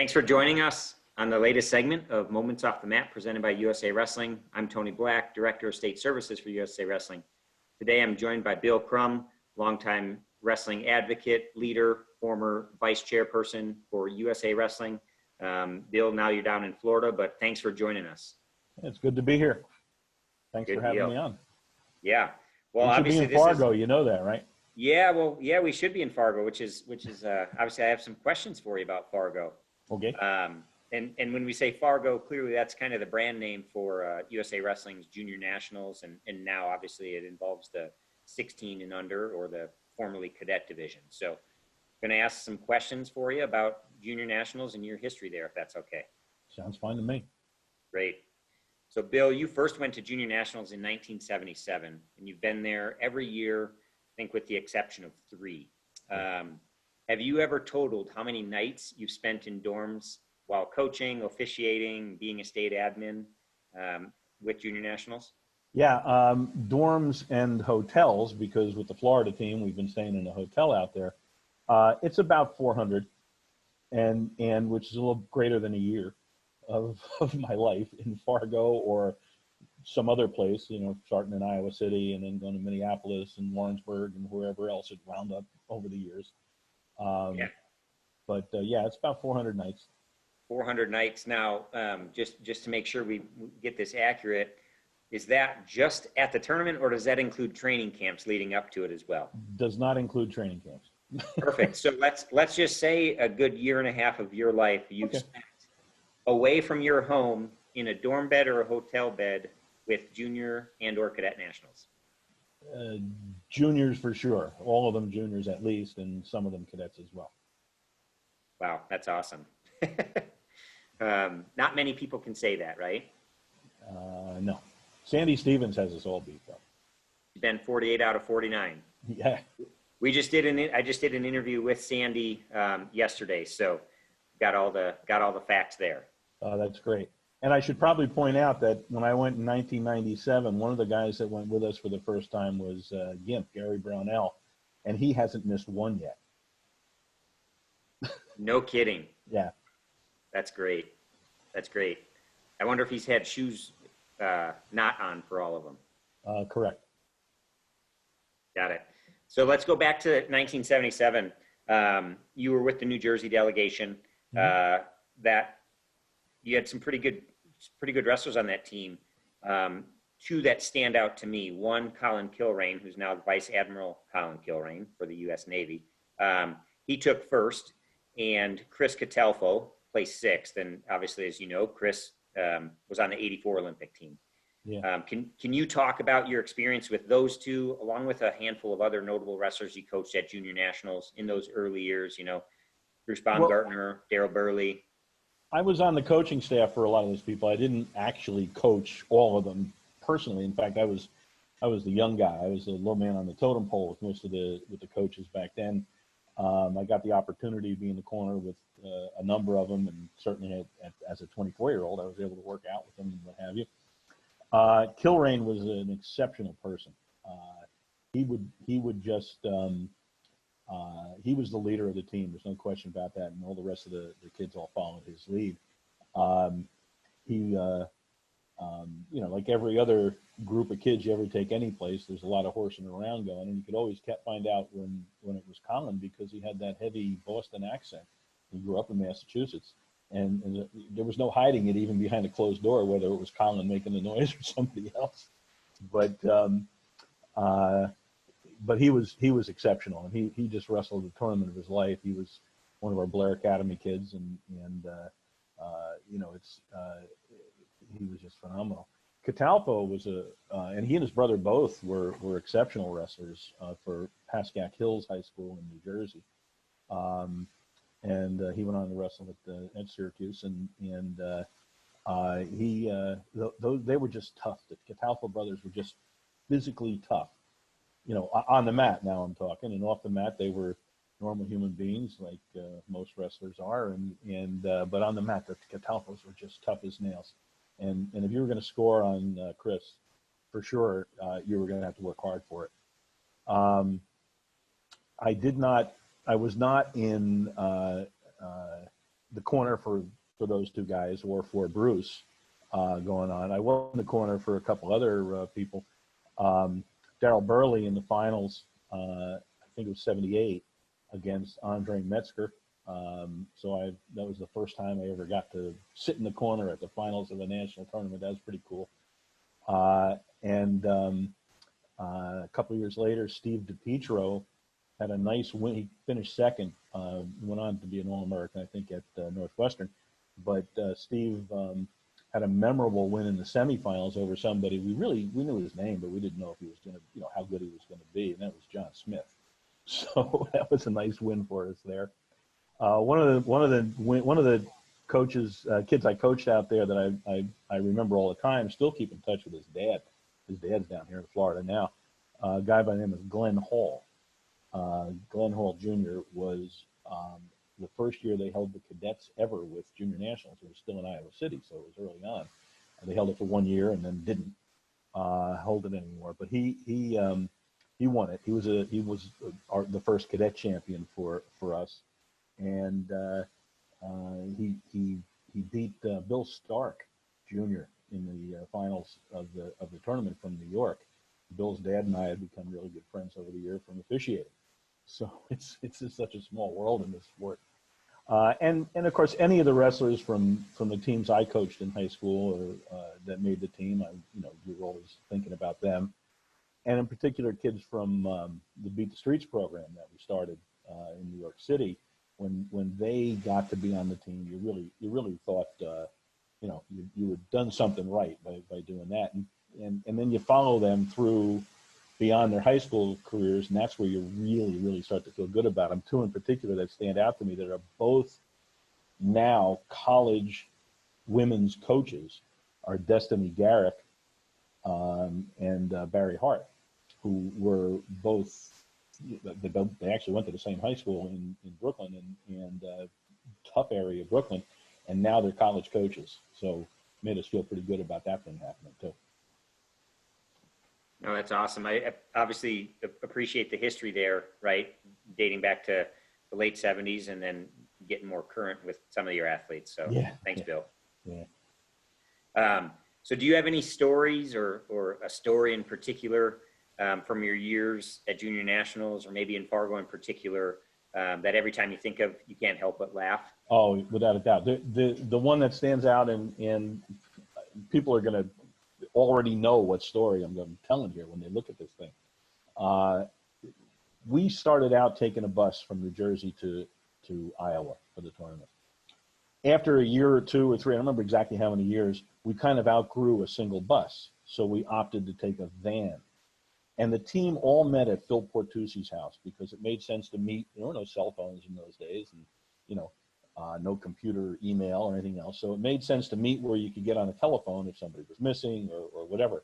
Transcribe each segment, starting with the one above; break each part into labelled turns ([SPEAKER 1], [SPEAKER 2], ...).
[SPEAKER 1] Thanks for joining us on the latest segment of Moments Off the Mat presented by USA Wrestling. I'm Tony Black, Director of State Services for USA Wrestling. Today I'm joined by Bill Crum, longtime wrestling advocate, leader, former vice chairperson for USA Wrestling. Bill, now you're down in Florida, but thanks for joining us.
[SPEAKER 2] It's good to be here. Thanks
[SPEAKER 1] Good
[SPEAKER 2] for having
[SPEAKER 1] deal.
[SPEAKER 2] me on.
[SPEAKER 1] Yeah. Well,
[SPEAKER 2] We should be
[SPEAKER 1] obviously
[SPEAKER 2] in Fargo, you know that, right?
[SPEAKER 1] Yeah, well, yeah, we should be in Fargo, which is obviously I have some questions for you about Fargo.
[SPEAKER 2] Okay.
[SPEAKER 1] And when we say Fargo, clearly that's kind of the brand name for USA Wrestling's Junior Nationals, and now obviously it involves the 16 and under, or the formerly cadet division. So I'm going to ask some questions for you about Junior Nationals and your history there, if that's okay.
[SPEAKER 2] Sounds fine to me.
[SPEAKER 1] Great. So Bill, you first went to Junior Nationals in 1977, and you've been there every year, I think with the exception of 3. Have you ever totaled how many nights you've spent in dorms while coaching, officiating, being a state admin with Junior Nationals?
[SPEAKER 2] Yeah, dorms and hotels, because with the Florida team, we've been staying in a hotel out there. It's about 400, and which is a little greater than a year of my life in Fargo or some other place, you know, starting in Iowa City and then going to Minneapolis and Lawrenceburg and wherever else it wound up over the years.
[SPEAKER 1] Yeah.
[SPEAKER 2] But yeah, it's about 400 nights.
[SPEAKER 1] 400 nights. Now, just to make sure we get this accurate, is that just at the tournament, or does that include training camps leading up to it as well?
[SPEAKER 2] Does not include training camps.
[SPEAKER 1] Perfect. So let's just say a good year and a half of your life you've spent away from your home in a dorm bed or a hotel bed with junior and or cadet nationals.
[SPEAKER 2] Juniors for sure. All of them juniors at least, and some of them cadets as well.
[SPEAKER 1] Wow, that's awesome. Not many people can say that, right?
[SPEAKER 2] No. Sandy Stevens has us all beat though.
[SPEAKER 1] You've been 48 out of 49.
[SPEAKER 2] Yeah.
[SPEAKER 1] I just did an interview with Sandy yesterday, so got all the facts there.
[SPEAKER 2] That's great. And I should probably point out that when I went in 1997, one of the guys that went with us for the first time was Gimp, Gary Brownell, and he hasn't missed one yet.
[SPEAKER 1] No kidding.
[SPEAKER 2] Yeah.
[SPEAKER 1] That's great. That's great. I wonder if he's had shoes not on for all of them.
[SPEAKER 2] Correct.
[SPEAKER 1] Got it. So let's go back to 1977. You were with the New Jersey delegation. That you had some pretty good wrestlers on that team. 2 that stand out to me. One, Colin Kilrain, who's now Vice Admiral Colin Kilrain for the U.S. Navy. He took first, and Chris Catalfo placed 6th. And obviously, as you know, Chris was on the '84 Olympic team.
[SPEAKER 2] Yeah.
[SPEAKER 1] Can you talk about your experience with those 2, along with a handful of other notable wrestlers you coached at Junior Nationals in those early years? You know, Bruce Baumgartner, Daryl Burley.
[SPEAKER 2] I was on the coaching staff for a lot of those people. I didn't actually coach all of them personally. In fact, I was the young guy. I was the low man on the totem pole with most of the coaches back then. I got the opportunity to be in the corner with a number of them, and certainly as a 24-year-old, I was able to work out with them and what have you. Kilrain was an exceptional person. He would just he was the leader of the team. There's no question about that, and all the rest of the kids all followed his lead. You know, like every other group of kids you ever take any place, there's a lot of horsing around going, and you could always find out when it was Colin, because he had that heavy Boston accent. He grew up in Massachusetts, and there was no hiding it, even behind a closed door, whether it was Colin making the noise or somebody else. But he was exceptional, and he just wrestled the tournament of his life. He was one of our Blair Academy kids, and you know, he was just phenomenal. Catalfo was and he and his brother both were exceptional wrestlers for Pascack Hills High School in New Jersey. And he went on to wrestle at Syracuse, and they were just tough. The Catalfo brothers were just physically tough. You know, on the mat now I'm talking, and off the mat they were normal human beings like most wrestlers are, but on the mat the Catalfos were just tough as nails. And if you were going to score on Chris, for sure you were going to have to work hard for it. I was not in the corner for those two guys or for Bruce going on. I was in the corner for a couple other people. Darrell Burley in the finals, I think it was 78 against Andre Metzger. So that was the first time I ever got to sit in the corner at the finals of a national tournament. That was pretty cool. And a couple of years later, Steve DiPietro had a nice win. He finished second, went on to be an All-American, I think, at Northwestern. But Steve had a memorable win in the semifinals over somebody we knew his name, but we didn't know if he was going to, how good he was going to be, and that was John Smith. So that was a nice win for us there. One of the coaches, kids I coached out there that I remember all the time, still keep in touch with his dad. His dad's down here in Florida now. A guy by the name of Glenn Hall. Glenn Hall Jr. was the first year they held the cadets ever with junior nationals. It was still in Iowa City, so it was early on. They held it for 1 year and then didn't hold it anymore. But he won it. He was the first cadet champion for us, and he beat Bill Stark Jr. in the finals of the tournament from New York. Bill's dad and I had become really good friends over the year from officiating. So it's just such a small world in this sport. And of course, any of the wrestlers from the teams I coached in high school or that made the team, you were always thinking about them. And in particular, kids from the Beat the Streets program that we started in New York City. When they got to be on the team, you really thought you had done something right by doing that. And then you follow them through beyond their high school careers, and that's where you really start to feel good about them. Two in particular that stand out to me that are both now college women's coaches are Destiny Garrick and Barry Hart, who were both, they actually went to the same high school in Brooklyn and tough area of Brooklyn, and now they're college coaches. So made us feel pretty good about that thing happening too.
[SPEAKER 1] No, that's awesome. I obviously appreciate the history there, right? Dating back to the late 70s and then getting more current with some of your athletes. So thanks, Bill.
[SPEAKER 2] Yeah.
[SPEAKER 1] So do you have any stories or a story in particular from your years at junior nationals or maybe in Fargo in particular that every time you think of, you can't help but laugh?
[SPEAKER 2] Oh, without a doubt. The one that stands out and people are going to already know what story I'm going to be telling here when they look at this thing. We started out taking a bus from New Jersey to Iowa for the tournament. After a year or two or three, I don't remember exactly how many years, we kind of outgrew a single bus. So we opted to take a van. And the team all met at Phil Portusi's house because it made sense to meet. There were no cell phones in those days and, no computer, email, or anything else. So it made sense to meet where you could get on a telephone if somebody was missing or whatever.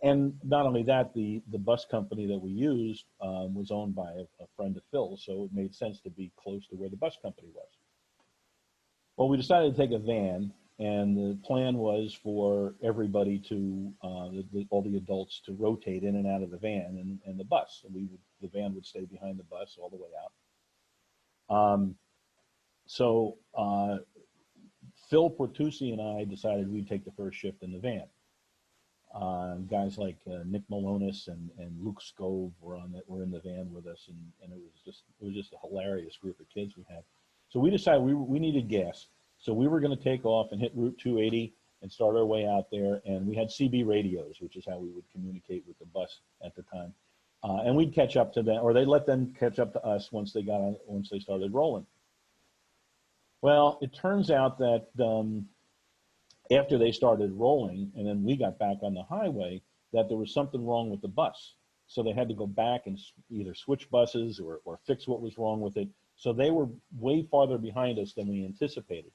[SPEAKER 2] And not only that, the bus company that we used was owned by a friend of Phil's, so it made sense to be close to where the bus company was. Well, we decided to take a van, and the plan was for everybody to, all the adults to rotate in and out of the van and the bus. So the van would stay behind the bus all the way out. So Phil Portusi and I decided we'd take the first shift in the van. Guys like Nick Malonis and Luke Scove were in the van with us, and it was just a hilarious group of kids we had. So we decided we needed gas, so we were going to take off and hit Route 280 and start our way out there. And we had CB radios, which is how we would communicate with the bus at the time, and we'd catch up to them, or they'd let them catch up to us once they started rolling. Well, it turns out that after they started rolling and then we got back on the highway, that there was something wrong with the bus. So they had to go back and either switch buses or fix what was wrong with it. So they were way farther behind us than we anticipated.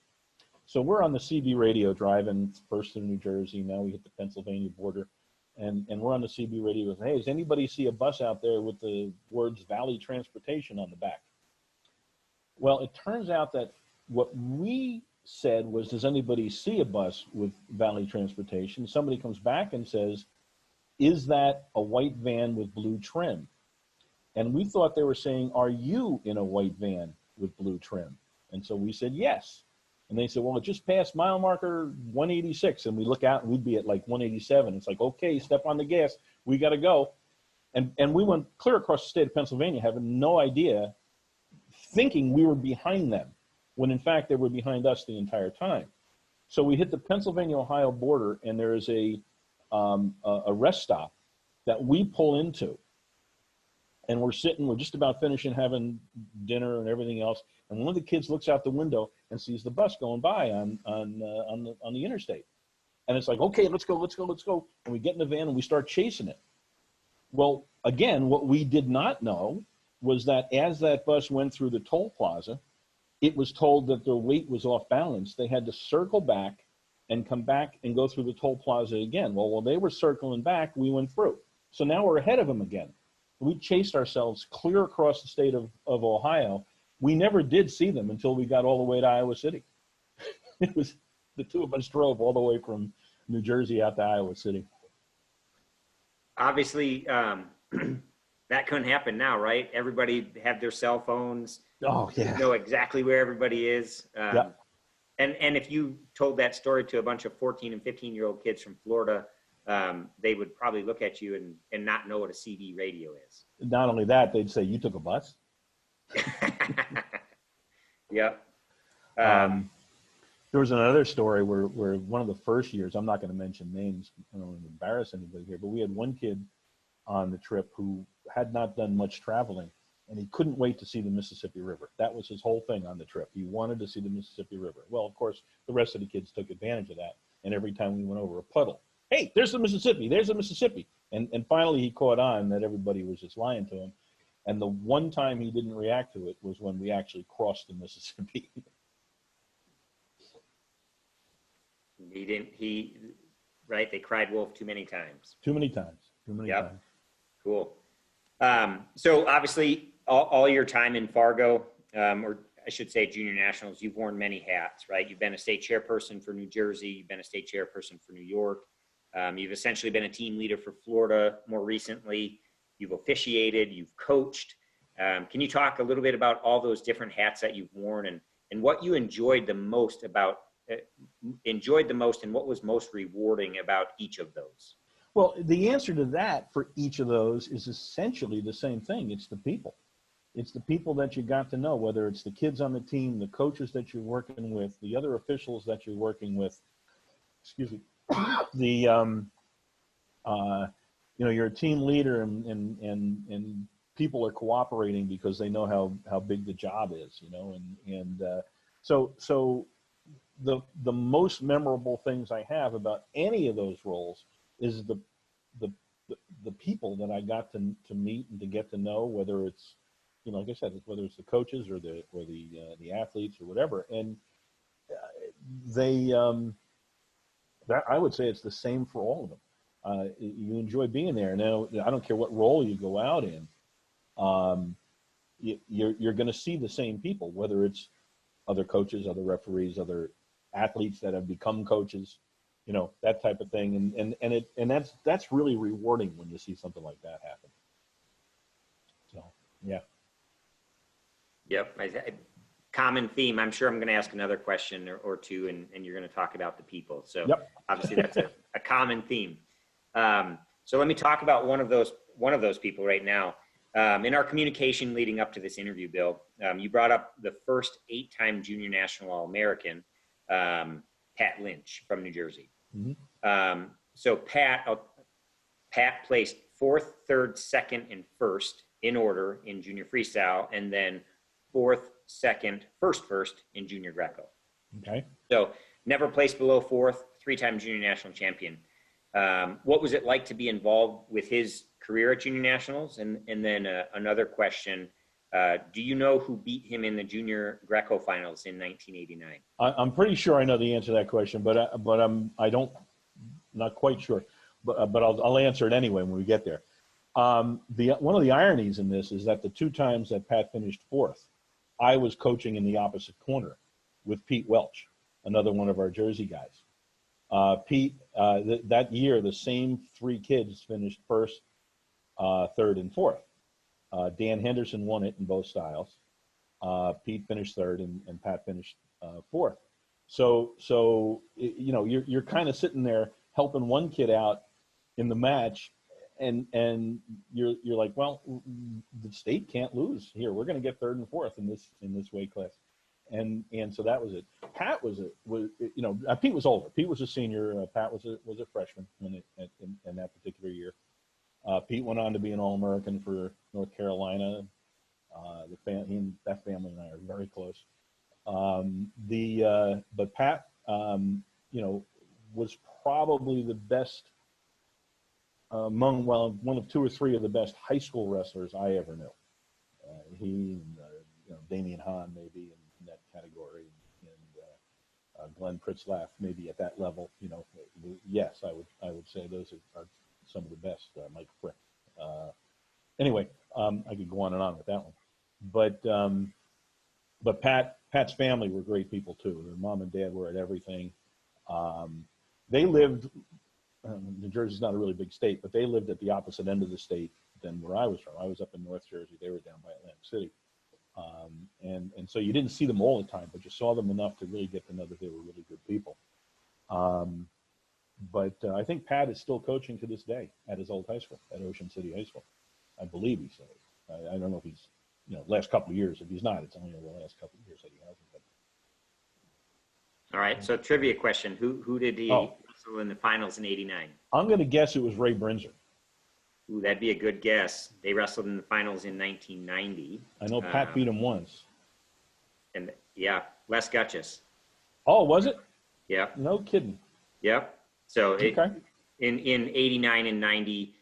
[SPEAKER 2] So we're on the CB radio driving first through New Jersey. Now we hit the Pennsylvania border. And we're on the CB radio. Hey, does anybody see a bus out there with the words Valley Transportation on the back? Well, it turns out that what we said was, does anybody see a bus with Valley Transportation? Somebody comes back and says, is that a white van with blue trim? And we thought they were saying, are you in a white van with blue trim? And so we said, yes. And they said, well, it just passed mile marker 186. And we look out and we'd be at like 187. It's like, okay, step on the gas. We got to go. And we went clear across the state of Pennsylvania, having no idea, thinking we were behind them, when in fact they were behind us the entire time. So we hit the Pennsylvania-Ohio border, and there is a rest stop that we pull into. And we're just about finishing having dinner and everything else. And one of the kids looks out the window and sees the bus going by on the interstate. And it's like, okay, let's go. And we get in the van and we start chasing it. Well, again, what we did not know was that as that bus went through the toll plaza, it was told that the weight was off balance. They had to circle back and come back and go through the toll plaza again. Well, while they were circling back, we went through. So now we're ahead of them again. We chased ourselves clear across the state of Ohio. We never did see them until we got all the way to Iowa City. It was the two of us drove all the way from New Jersey out to Iowa City.
[SPEAKER 1] Obviously, that couldn't happen now, right? Everybody have their cell phones.
[SPEAKER 2] Oh, yeah.
[SPEAKER 1] Know exactly where everybody is.
[SPEAKER 2] Yeah.
[SPEAKER 1] And if you told that story to a bunch of 14 and 15-year-old kids from Florida, they would probably look at you and not know what a CD radio is.
[SPEAKER 2] Not only that, they'd say, you took a bus?
[SPEAKER 1] Yep.
[SPEAKER 2] There was another story where one of the first years, I'm not going to mention names, I don't want to embarrass anybody here, but we had one kid on the trip who had not done much traveling, and he couldn't wait to see the Mississippi River. That was his whole thing on the trip. He wanted to see the Mississippi River. Well, of course, the rest of the kids took advantage of that, and every time we went over a puddle, hey, there's the Mississippi, there's the Mississippi. And finally he caught on that everybody was just lying to him. And the one time he didn't react to it was when we actually crossed the Mississippi.
[SPEAKER 1] Right, they cried wolf too many times.
[SPEAKER 2] Too many times.
[SPEAKER 1] Yep. Cool. So obviously all your time in Fargo, or I should say junior nationals, you've worn many hats, right? You've been a state chairperson for New Jersey. You've been a state chairperson for New York. You've essentially been a team leader for Florida more recently. You've officiated, you've coached. Can you talk a little bit about all those different hats that you've worn and what you enjoyed the most and what was most rewarding about each of those?
[SPEAKER 2] Well, the answer to that for each of those is essentially the same thing. It's the people. It's the people that you got to know, whether it's the kids on the team, the coaches that you're working with, the other officials that you're working with. Excuse me. You're a team leader and people are cooperating because they know how big the job is, so the most memorable things I have about any of those roles is the people that I got to meet and to get to know, whether it's, like I said, whether it's the coaches or the athletes or whatever. And I would say it's the same for all of them. You enjoy being there. Now, I don't care what role you go out in. You're going to see the same people, whether it's other coaches, other referees, other athletes that have become coaches, that type of thing. And that's really rewarding when you see something like that happen. So, yeah.
[SPEAKER 1] Yep. Common theme. I'm sure I'm going to ask another question or two, and you're going to talk about the people. So yep. Obviously that's a common theme. So let me talk about one of those people right now. In our communication leading up to this interview, Bill, you brought up the first 8-time junior national All-American, Pat Lynch from New Jersey. Mm-hmm. So Pat placed 4th, 3rd, 2nd, and 1st in order in junior freestyle, and then 4th, 2nd, 1st in junior Greco.
[SPEAKER 2] Okay.
[SPEAKER 1] So never placed below 4th, 3-time junior national champion. What was it like to be involved with his career at junior nationals? And then another question, do you know who beat him in the junior Greco finals in 1989?
[SPEAKER 2] I'm pretty sure I know the answer to that question, but I'm not quite sure, but I'll answer it anyway when we get there. One of the ironies in this is that the 2 times that Pat finished 4th, I was coaching in the opposite corner with Pete Welch, another one of our Jersey guys. Pete, that year, the same 3 kids finished 1st, 3rd, and 4th. Dan Henderson won it in both styles. Pete finished third, and Pat finished fourth. So you're kind of sitting there helping one kid out in the match, and you're like, well, the state can't lose here. We're going to get third and fourth in this weight class, and so that was it. Pat Pete was older. Pete was a senior. Pat was a freshman in that particular year. Pete went on to be an All-American for North Carolina. He and that family and I are very close. But Pat, was probably the best one of two or three of the best high school wrestlers I ever knew. He and Damian Hahn maybe in that category, and Glenn Pritzlaff maybe at that level. Yes, I would say those are some of the best. Mike Frick. Anyway, I could go on and on with that one, but Pat's family were great people too. Their mom and dad were at everything. They lived. New Jersey's not a really big state, but they lived at the opposite end of the state than where I was from. I was up in North Jersey. They were down by Atlantic City. And so you didn't see them all the time, but you saw them enough to really get to know that they were really good people. But I think Pat is still coaching to this day at his old high school, at Ocean City High School. I believe he said. I don't know if he's, last couple of years. If he's not, it's only the last couple of years that he hasn't. But.
[SPEAKER 1] All right. So trivia question: Who did he wrestle in the finals in '89?
[SPEAKER 2] I'm going to guess it was Ray Brinzer.
[SPEAKER 1] Ooh, that'd be a good guess. They wrestled in the finals in 1990.
[SPEAKER 2] I know Pat beat him once.
[SPEAKER 1] And yeah, Les Gutchess.
[SPEAKER 2] Oh, was it?
[SPEAKER 1] Yeah.
[SPEAKER 2] No kidding.
[SPEAKER 1] Yep. So
[SPEAKER 2] okay.
[SPEAKER 1] in 89 and 90,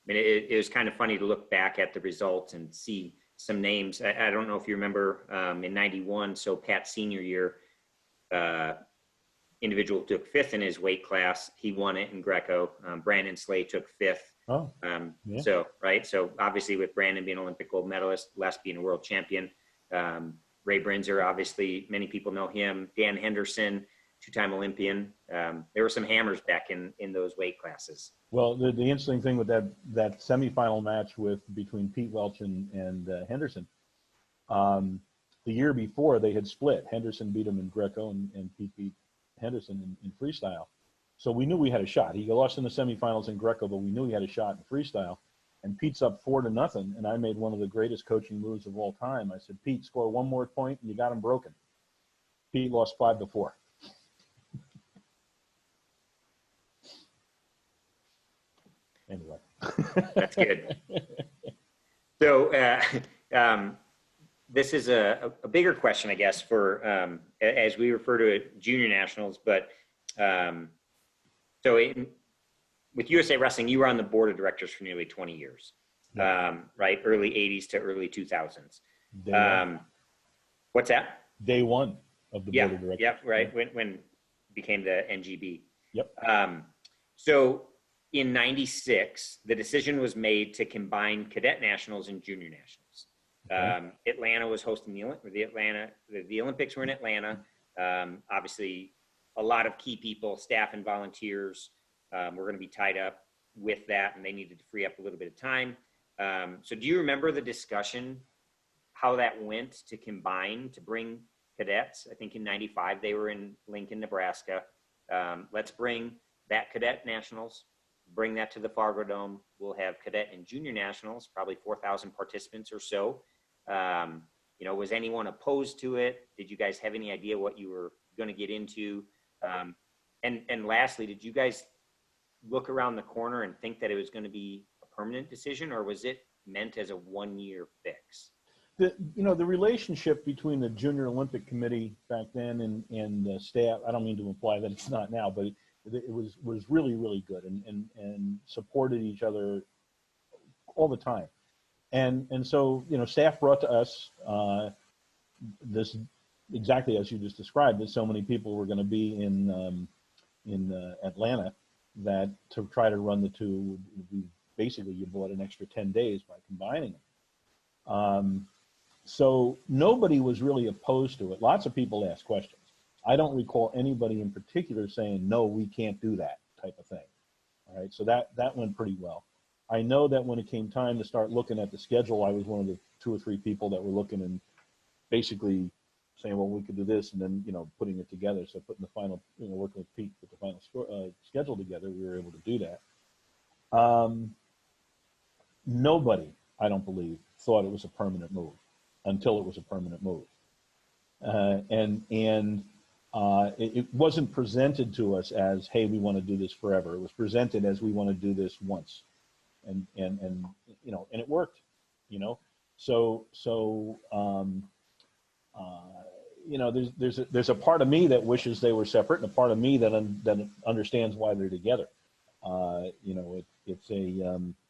[SPEAKER 1] it was kind of funny to look back at the results and see some names. I don't know if you remember in 91, so Pat's senior year, individual took fifth in his weight class. He won it in Greco. Brandon Slay took fifth.
[SPEAKER 2] Oh, yeah.
[SPEAKER 1] So obviously with Brandon being an Olympic gold medalist, Les being a world champion, Ray Brinzer, obviously many people know him. Dan Henderson, two-time Olympian. There were some hammers back in those weight classes.
[SPEAKER 2] Well, the interesting thing with that semifinal match between Pete Welch and Henderson, the year before they had split. Henderson beat him in Greco, and Pete beat Henderson in freestyle. So we knew we had a shot. He lost in the semifinals in Greco, but we knew he had a shot in freestyle. And Pete's up 4-0, and I made one of the greatest coaching moves of all time. I said, Pete, score one more point, and you got him broken. Pete lost 5-4. Anyway.
[SPEAKER 1] That's good. So this is a bigger question, I guess, for as we refer to it, junior nationals. But with USA Wrestling, you were on the board of directors for nearly 20 years, right? Early 80s to early 2000s. What's that?
[SPEAKER 2] Day one of the board of directors.
[SPEAKER 1] Yeah, right. When it became the NGB.
[SPEAKER 2] Yep.
[SPEAKER 1] So in 96, the decision was made to combine cadet nationals and junior nationals. Okay. Atlanta was hosting the Olympics were in Atlanta. Obviously, a lot of key people, staff and volunteers, were going to be tied up with that, and they needed to free up a little bit of time. So do you remember the discussion, how that went to combine, to bring cadets? I think in 95, they were in Lincoln, Nebraska. Let's bring that cadet nationals, bring that to the Fargo Dome. We'll have cadet and junior nationals, probably 4,000 participants or so. Was anyone opposed to it? Did you guys have any idea what you were going to get into? And lastly, did you guys look around the corner and think that it was going to be a permanent decision, or was it meant as a one-year fix?
[SPEAKER 2] The relationship between the Junior Olympic Committee back then and the staff, I don't mean to imply that it's not now, but it was really, really good and supported each other all the time. And so, staff brought to us this exactly as you just described, that so many people were going to be in Atlanta that to try to run the two would be basically you bought an extra 10 days by combining them. So nobody was really opposed to it. Lots of people asked questions. I don't recall anybody in particular saying, no, we can't do that type of thing. All right, so that went pretty well. I know that when it came time to start looking at the schedule, I was one of the 2 or 3 people that were looking and basically saying, well, we could do this, and then, putting it together. So putting the final, working with Pete, put the final schedule together, we were able to do that. Nobody, I don't believe, thought it was a permanent move until it was a permanent move. It wasn't presented to us as, hey, we want to do this forever. It was presented as, we want to do this once. And it worked, there's a part of me that wishes they were separate, and a part of me that understands why they're together.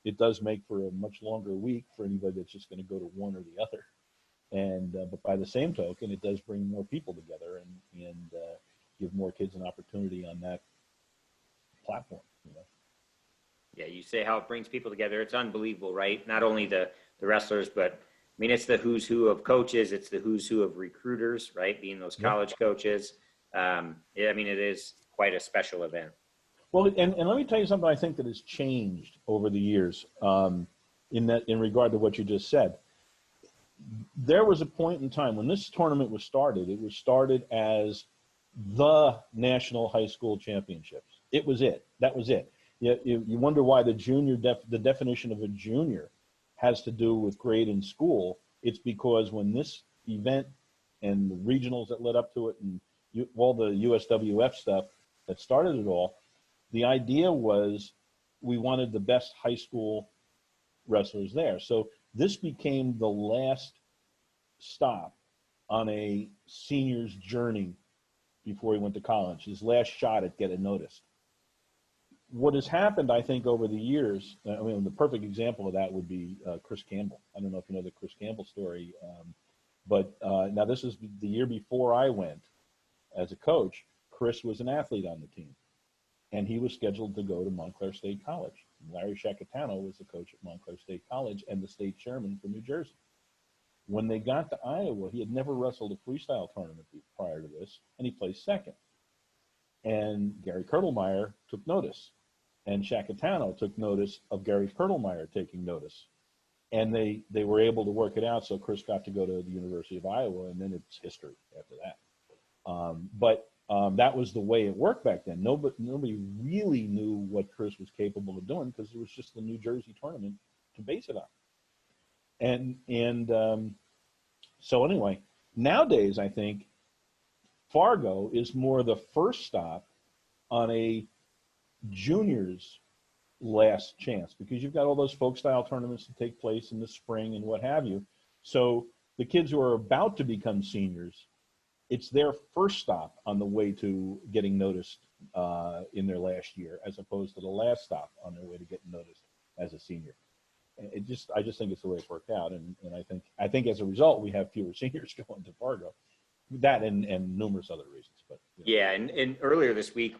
[SPEAKER 2] It does make for a much longer week for anybody that's just going to go to one or the other. But by the same token, it does bring more people together and give more kids an opportunity on that platform.
[SPEAKER 1] Yeah, you say how it brings people together. It's unbelievable, right? Not only the wrestlers, but I mean, it's the who's who of coaches. It's the who's who of recruiters, right? Being those college coaches. I mean, it is quite a special event.
[SPEAKER 2] Well, and let me tell you something I think that has changed over the years in regard to what you just said. There was a point in time when this tournament was started. It was started as the National High School Championships. It was it. That was it. You wonder why the definition of a junior has to do with grade in school. It's because when this event and the regionals that led up to it and all the USWF stuff that started it all, the idea was we wanted the best high school wrestlers there. So this became the last stop on a senior's journey before he went to college, his last shot at getting noticed. What has happened, I think, over the years, I mean, the perfect example of that would be Chris Campbell. I don't know if you know the Chris Campbell story, but now this is the year before I went as a coach. Chris was an athlete on the team, and he was scheduled to go to Montclair State College. Larry Shacatano was the coach at Montclair State College and the state chairman for New Jersey. When they got to Iowa, he had never wrestled a freestyle tournament prior to this, and he placed second. And Gary Kirtlemeyer took notice, and Shacatano took notice of Gary Kirtlemeyer taking notice. And they were able to work it out, so Chris got to go to the University of Iowa, and then it's history after that. But that was the way it worked back then. Nobody really knew what Chris was capable of doing because it was just the New Jersey tournament to base it on. So anyway, nowadays I think Fargo is more the first stop on a junior's last chance because you've got all those folk style tournaments that take place in the spring and what have you. So the kids who are about to become seniors, it's their first stop on the way to getting noticed in their last year, as opposed to the last stop on their way to getting noticed as a senior. I just think it's the way it worked out, and I think as a result we have fewer seniors going to Fargo, that and numerous other reasons. But
[SPEAKER 1] yeah, and earlier this week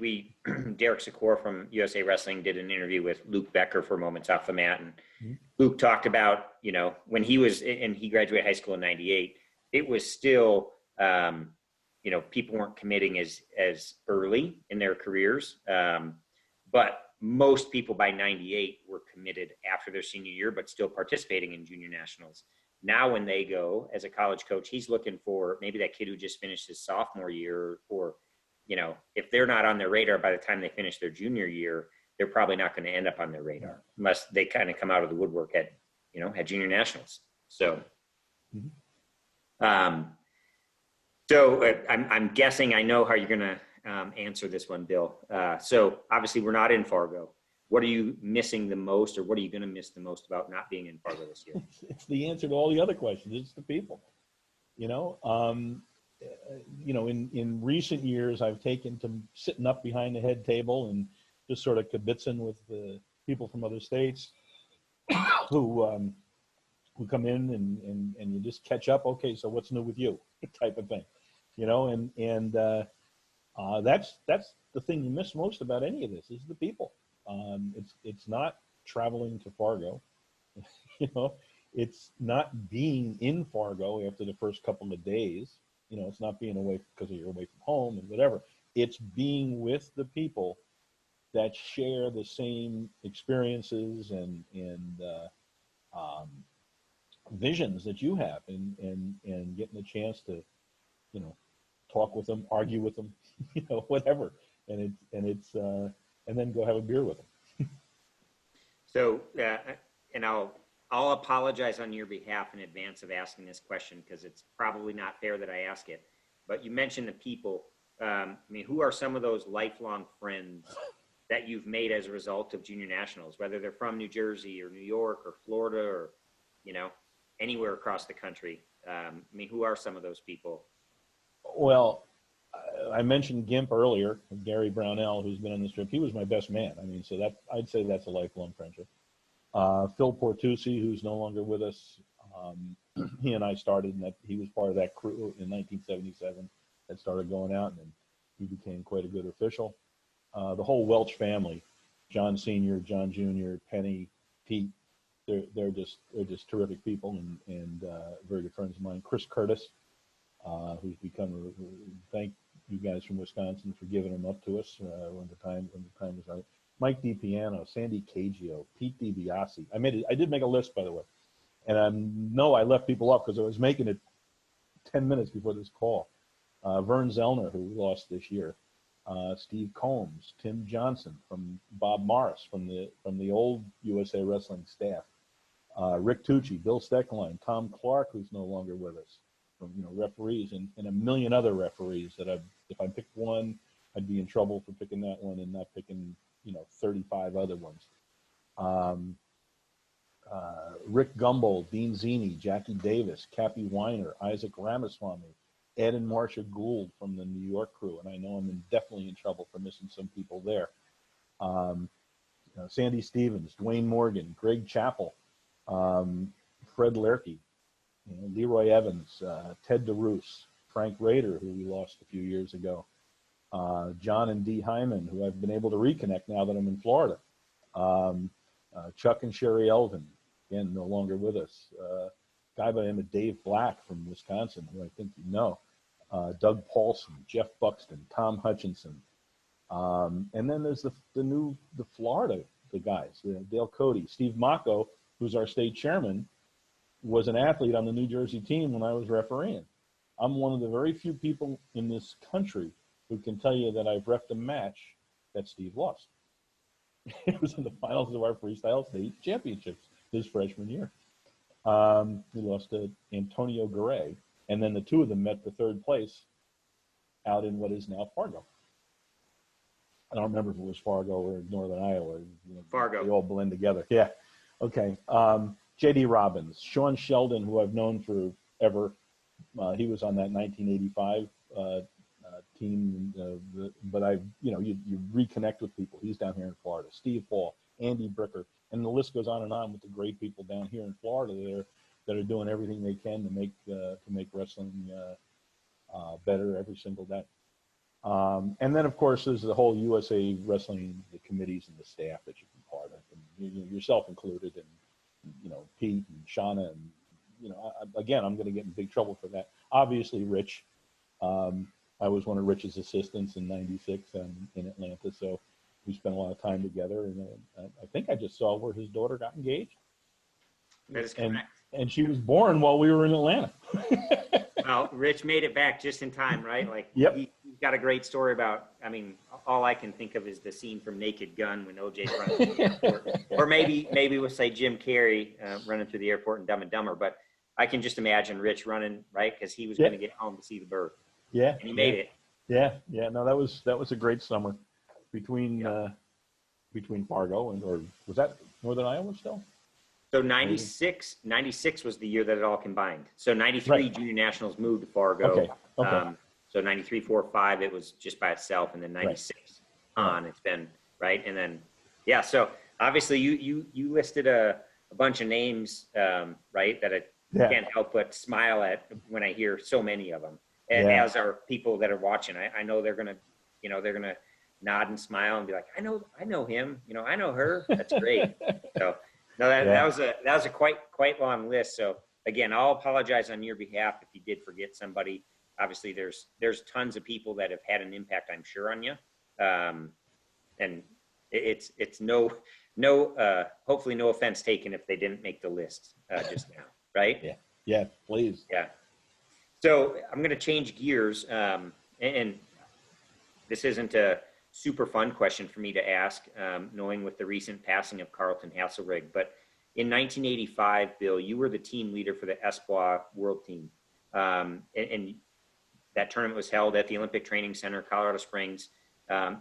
[SPEAKER 1] Derek Secor from USA Wrestling did an interview with Luke Becker for Moments Off the Mat, and Luke talked about when he was and he graduated high school in '98, it was still people weren't committing as early in their careers, but most people by '98 were committed after their senior year, but still participating in junior nationals. Now, when they go as a college coach, he's looking for maybe that kid who just finished his sophomore year, or, if they're not on their radar by the time they finish their junior year, they're probably not going to end up on their radar unless they kind of come out of the woodwork at junior nationals. So, so I'm guessing I know how you're going to answer this one, Bill. So obviously we're not in Fargo. What are you missing the most, or what are you going to miss the most about not being in Fargo this year?
[SPEAKER 2] It's the answer to all the other questions. It's the people. In recent years, I've taken to sitting up behind the head table and just sort of kibitzing with the people from other states who come in and you just catch up. Okay, so what's new with you? Type of thing, that's the thing you miss most about any of this is the people. It's not traveling to Fargo, it's not being in Fargo after the first couple of days. It's not being away because you're away from home and whatever. It's being with the people that share the same experiences and visions that you have, and getting a chance to, you know, talk with them, argue with them, you know, whatever, and then go have a beer with them.
[SPEAKER 1] So, and I'll apologize on your behalf in advance of asking this question because it's probably not fair that I ask it. But you mentioned the people. I mean, who are some of those lifelong friends that you've made as a result of junior nationals, whether they're from New Jersey or New York or Florida or, you know, anywhere across the country? I mean, who are some of those people?
[SPEAKER 2] Well, I mentioned Gimp earlier, Gary Brownell, who's been on this trip. He was my best man. I mean, so that I'd say that's a lifelong friendship. Phil Portucci, who's no longer with us, he and I started, and that he was part of that crew in 1977 that started going out, and then he became quite a good official. The whole Welch family, John Sr., John Jr., Penny, Pete, they're just terrific people, and very good friends of mine. Chris Curtis, who's become thank you guys from Wisconsin for giving him up to us when the time was right. Mike DiPiano, Sandy Cagio, Pete DiBiase. I did make a list, by the way, and I know I left people off because I was making it 10 minutes before this call. Vern Zellner, who we lost this year, Steve Combs, Tim Johnson, from Bob Morris from the old USA Wrestling staff, Rick Tucci, Bill Steckline, Tom Clark, who's no longer with us, from, you know, referees, and a million other referees that if I picked one, I'd be in trouble for picking that one and not picking, you know, 35 other ones. Rick Gumbel, Dean Zini, Jackie Davis, Cappy Weiner, Isaac Ramaswamy, Ed and Marcia Gould from the New York crew, and I know I'm definitely in trouble for missing some people there. Sandy Stevens, Dwayne Morgan, Greg Chappell, Fred Lerke, you know, Leroy Evans, Ted DeRoos, Frank Rader, who we lost a few years ago, John and Dee Hyman, who I've been able to reconnect now that I'm in Florida, Chuck and Sherry Elvin, again, no longer with us, guy by the name of Dave Black from Wisconsin, who I think you know, Doug Paulson, Jeff Buxton, Tom Hutchinson, and then there's the Florida, the guys, Dale Cody, Steve Mocco, who's our state chairman, was an athlete on the New Jersey team when I was refereeing. I'm one of the very few people in this country who can tell you that I've reffed a match that Steve lost. It was in the finals of our freestyle state championships his freshman year. We lost to Antonio Garay, and then the two of them met for third place out in what is now Fargo. I don't remember if it was Fargo or Northern Iowa. You know,
[SPEAKER 1] Fargo.
[SPEAKER 2] They all blend together. Yeah. Okay. J.D. Robbins, Sean Sheldon, who I've known forever. He was on that 1985 team, but you reconnect with people. He's down here in Florida. Steve Paul, Andy Bricker, and the list goes on and on with the great people down here in Florida that are doing everything they can to make wrestling better every single day. And then, of course, there's the whole USA Wrestling, the committees and the staff that you've been part of, and yourself included, and Pete and Shauna, and again, I'm going to get in big trouble for that. Obviously, Rich. I was one of Rich's assistants in '96 in Atlanta, so we spent a lot of time together. And I think I just saw where his daughter got engaged.
[SPEAKER 1] That is correct.
[SPEAKER 2] And she was born while we were in Atlanta.
[SPEAKER 1] Well, Rich made it back just in time, right? Like,
[SPEAKER 2] yep.
[SPEAKER 1] He's got a great story about, I mean, all I can think of is the scene from Naked Gun when OJ's running through the airport. Or maybe we'll say Jim Carrey running through the airport in Dumb and Dumber. But I can just imagine Rich running, right? Because he was going to get home to see the birth.
[SPEAKER 2] Yeah.
[SPEAKER 1] And he made it.
[SPEAKER 2] Yeah. No, that was a great summer between Fargo or was that Northern Iowa still?
[SPEAKER 1] So 96 was the year that it all combined. So 93
[SPEAKER 2] right.
[SPEAKER 1] Junior Nationals moved to Fargo.
[SPEAKER 2] Okay.
[SPEAKER 1] So 93, 4, 5, it was just by itself. And then 96 on, it's been, right? And then, yeah, so obviously you listed a bunch of names, right, that I can't help but smile at when I hear so many of them. And as are people that are watching. I know they're going to nod and smile and be like, I know him, I know her. That's great. So no, that was a quite long list. So again, I'll apologize on your behalf if you did forget somebody. Obviously there's tons of people that have had an impact, I'm sure, on you. And it's no hopefully no offense taken if they didn't make the list just now. right?
[SPEAKER 2] Yeah. Yeah, please.
[SPEAKER 1] Yeah. So I'm going to change gears, and this isn't a super fun question for me to ask, knowing with the recent passing of Carlton Hasselrig. But in 1985, Bill, you were the team leader for the Espoir World Team, and that tournament was held at the Olympic Training Center, Colorado Springs.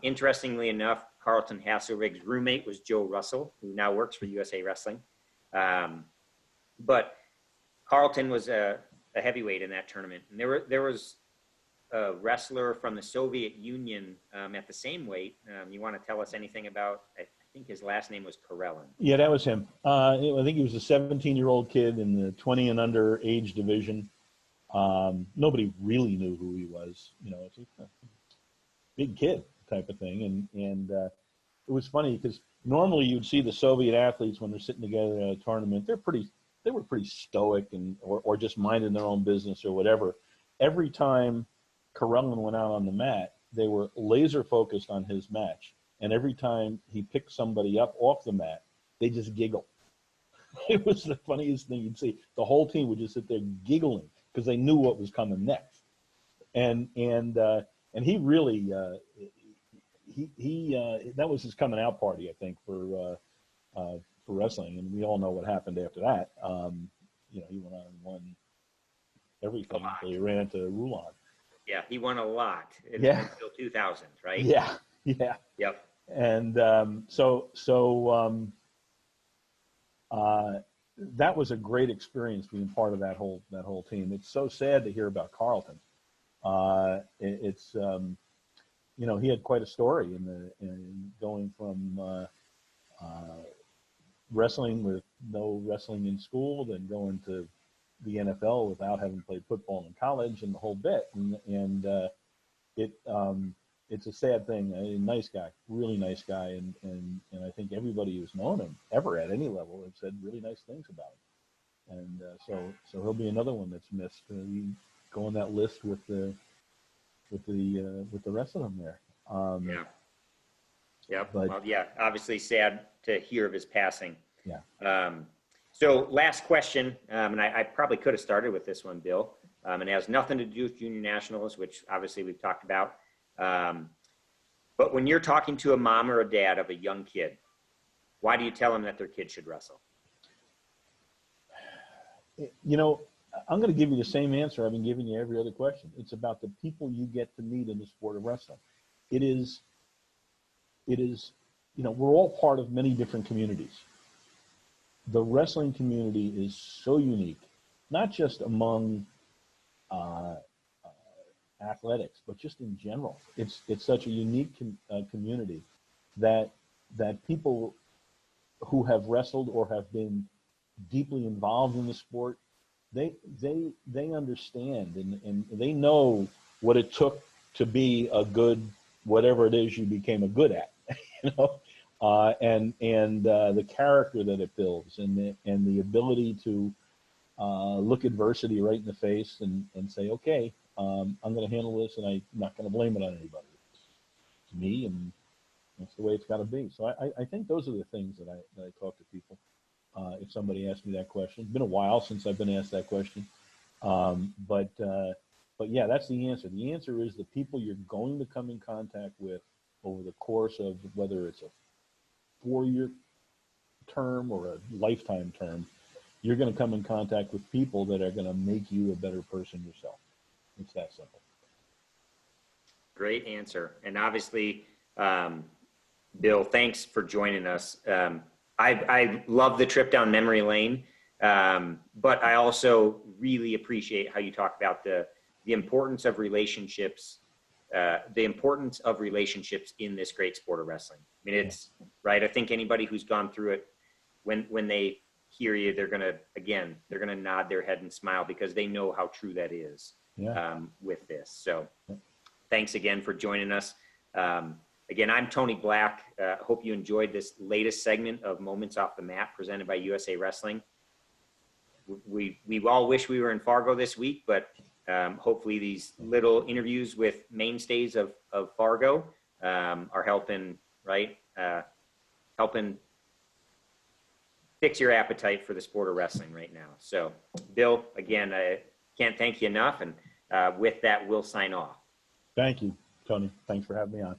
[SPEAKER 1] Interestingly enough, Carlton Hasselrig's roommate was Joe Russell, who now works for USA Wrestling. But Carlton was a heavyweight in that tournament, and there was a wrestler from the Soviet Union at the same weight. You want to tell us anything about? I think his last name was Karelin.
[SPEAKER 2] Yeah, that was him. I think he was a 17-year-old kid in the 20 and under age division. Nobody really knew who he was. You know, it's a big kid type of thing. And it was funny because normally you'd see the Soviet athletes when they're sitting together at a tournament, they were pretty stoic or just minding their own business or whatever. Every time Karelin went out on the mat, they were laser focused on his match. And every time he picked somebody up off the mat, they just giggled. It was the funniest thing you'd see. The whole team would just sit there giggling because they knew what was coming next. And he really that was his coming out party, I think, for wrestling. And we all know what happened after that. You know, he went on and won everything until he ran into Rulon.
[SPEAKER 1] Yeah, he won a lot
[SPEAKER 2] Yeah.
[SPEAKER 1] until 2000, right?
[SPEAKER 2] Yeah, yeah.
[SPEAKER 1] Yep.
[SPEAKER 2] And that was a great experience being part of that whole team. It's so sad to hear about Carlton. It's you know, he had quite a story in going from wrestling with no wrestling in school, then going to the NFL without having played football in college and the whole bit. And it's a sad thing. A nice guy, really nice guy, and I think everybody who's known him ever at any level have said really nice things about him. And so he'll be another one that's missed. We go on that list with the rest of them there.
[SPEAKER 1] Yeah. Yep.
[SPEAKER 2] But,
[SPEAKER 1] well, yeah, obviously sad to hear of his passing.
[SPEAKER 2] Yeah.
[SPEAKER 1] So last question, and I probably could have started with this one, Bill, and it has nothing to do with junior nationals, which obviously we've talked about. But when you're talking to a mom or a dad of a young kid, why do you tell them that their kid should wrestle?
[SPEAKER 2] You know, I'm going to give you the same answer I've been giving you every other question. It's about the people you get to meet in the sport of wrestling. It is, you know, we're all part of many different communities. The wrestling community is so unique, not just among athletics, but just in general. It's such a unique community that people who have wrestled or have been deeply involved in the sport, they understand and they know what it took to be a good whatever it is you became a good at, you know, and the character that it builds and the ability to look adversity right in the face and say, okay, I'm going to handle this and I'm not going to blame it on anybody. It's me, and that's the way it's got to be. So I think those are the things that I talk to people. If somebody asks me that question, it's been a while since I've been asked that question. But yeah, that's the answer. The answer is the people you're going to come in contact with over the course of whether it's a 4-year term or a lifetime term, you're going to come in contact with people that are going to make you a better person yourself. It's that simple.
[SPEAKER 1] Great answer. And obviously, Bill, thanks for joining us. I love the trip down memory lane, but I also really appreciate how you talk about the importance of relationships, in this great sport of wrestling. I mean, it's right. I think anybody who's gone through it, when they hear you, they're gonna nod their head and smile because they know how true that is.
[SPEAKER 2] Yeah.
[SPEAKER 1] With this. So thanks again for joining us. Again, I'm Tony Black. Hope you enjoyed this latest segment of Moments Off the Mat presented by USA Wrestling. We all wish we were in Fargo this week, but hopefully these little interviews with mainstays of Fargo are helping fix your appetite for the sport of wrestling right now. So, Bill, again, I can't thank you enough. And with that, we'll sign off.
[SPEAKER 2] Thank you, Tony. Thanks for having me on.